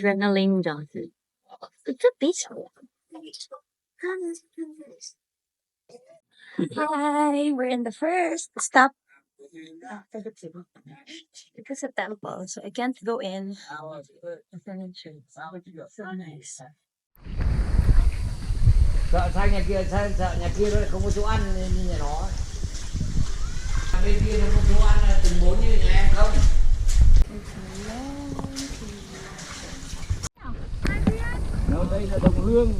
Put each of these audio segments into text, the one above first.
adrenaline junkie. It's a peaceful. Hi, we're in the first stop after the table. It's a temple, so I can't go in. The furniture is so nice. Sợ sang nhà kia, sợ nhà kia nó không có chỗ ăn như nhà nó. Bên kia nó có chỗ ăn từng 4 như nhà em không? Đâu đây là đồng hương.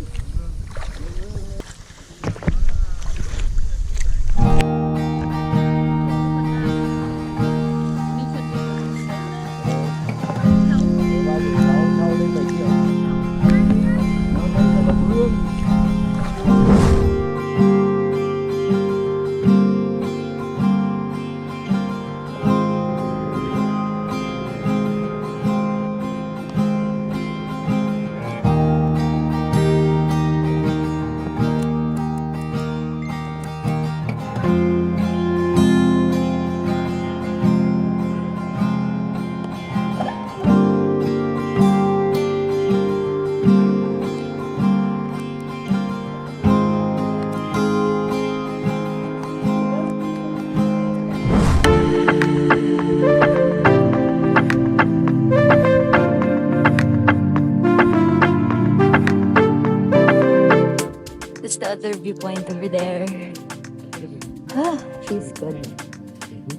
The other viewpoint over there. Ah, feels good.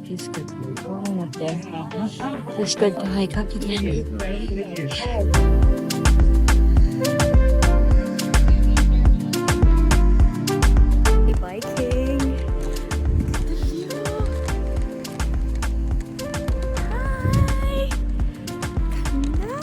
Feels good. Going up there. Feels good to hike up again. Biking. Hi. Ganda.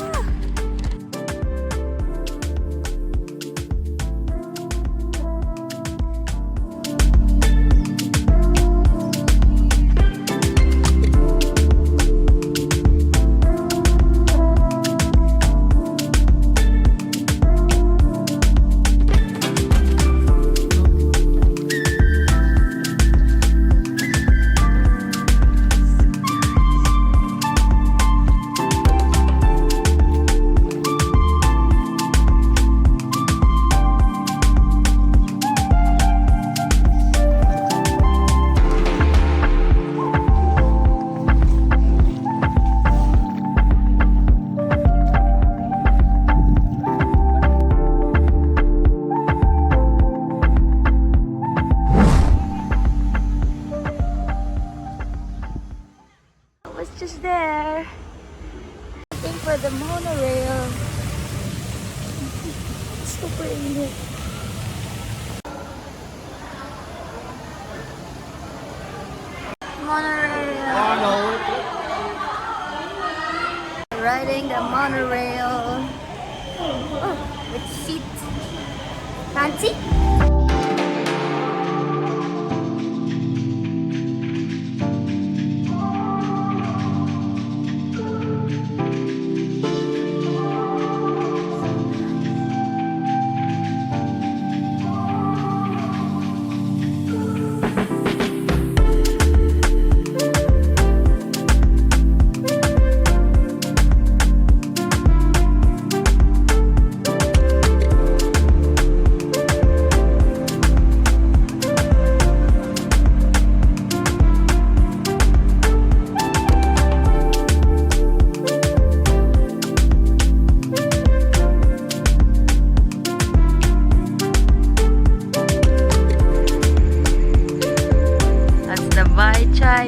Just there. Waiting for the monorail. Super init. Monorail. Riding the monorail. Oh, with seat. Fancy?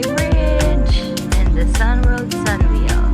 Bridge and the Sunworld Sunwheel.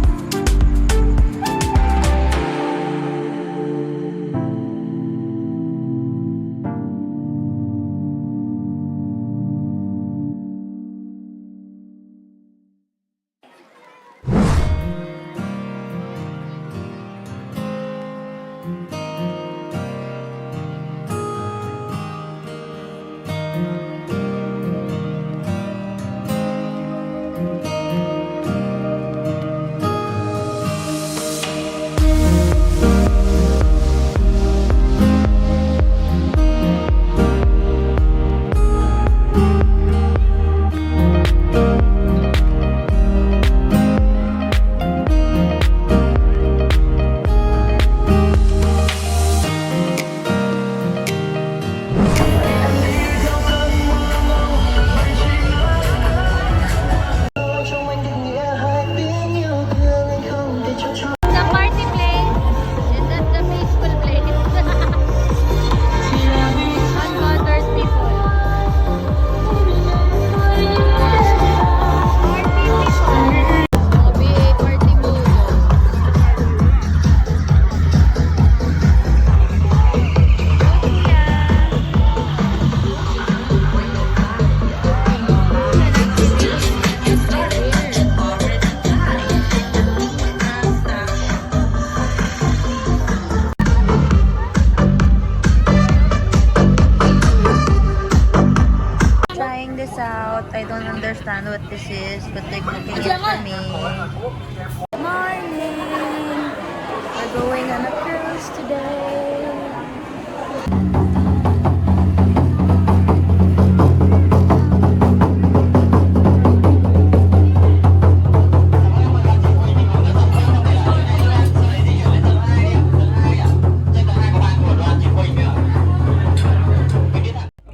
I don't understand what this is, but they're cooking it for me. Morning! We're going on a cruise today.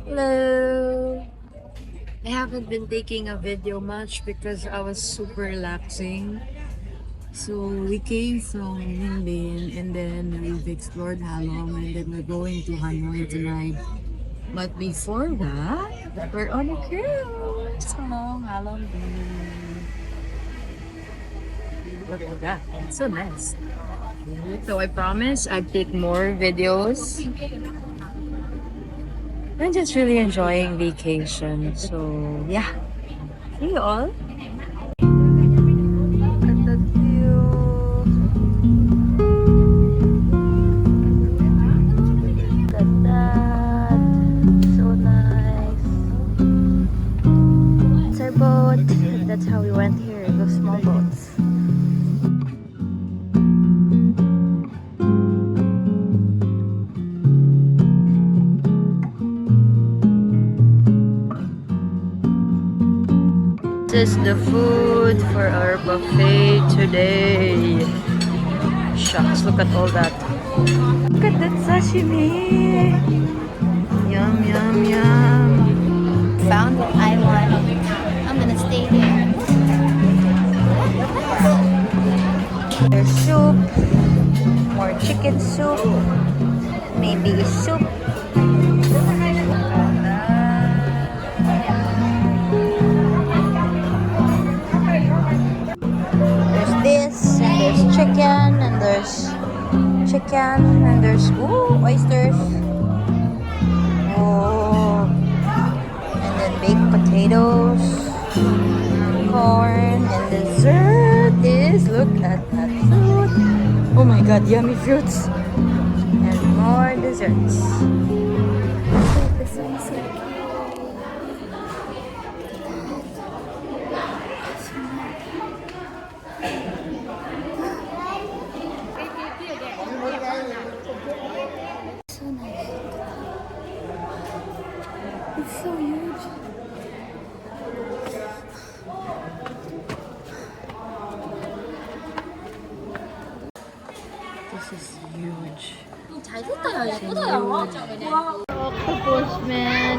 Hello! I haven't been taking a video much because I was super relaxing. So we came from Bihn and then we've explored Halong and then we're going to Hanoi tonight. But before that, we're on a cruise along Halong Bay. Look at that. It's so nice. So I promise I'd take more videos. I'm just really enjoying vacation. So yeah. See you all. Look at the view. Look at that. So nice. It's our boat. That's how we went here. Those small boats. This is the food for our buffet today. Shucks, look at all that. Look at that sashimi. Yum, yum, yum. Found what I want. I'm gonna stay there. There's soup. More chicken soup. Maybe soup. This and there's chicken and there's oysters. Oh, and then baked potatoes, corn, and dessert is, look at that fruit. Oh my god, yummy fruits. And more desserts. This one's so cute. So nice. It's so huge. This is huge. 잘 샀다 야 예쁘다 야. Octopus man.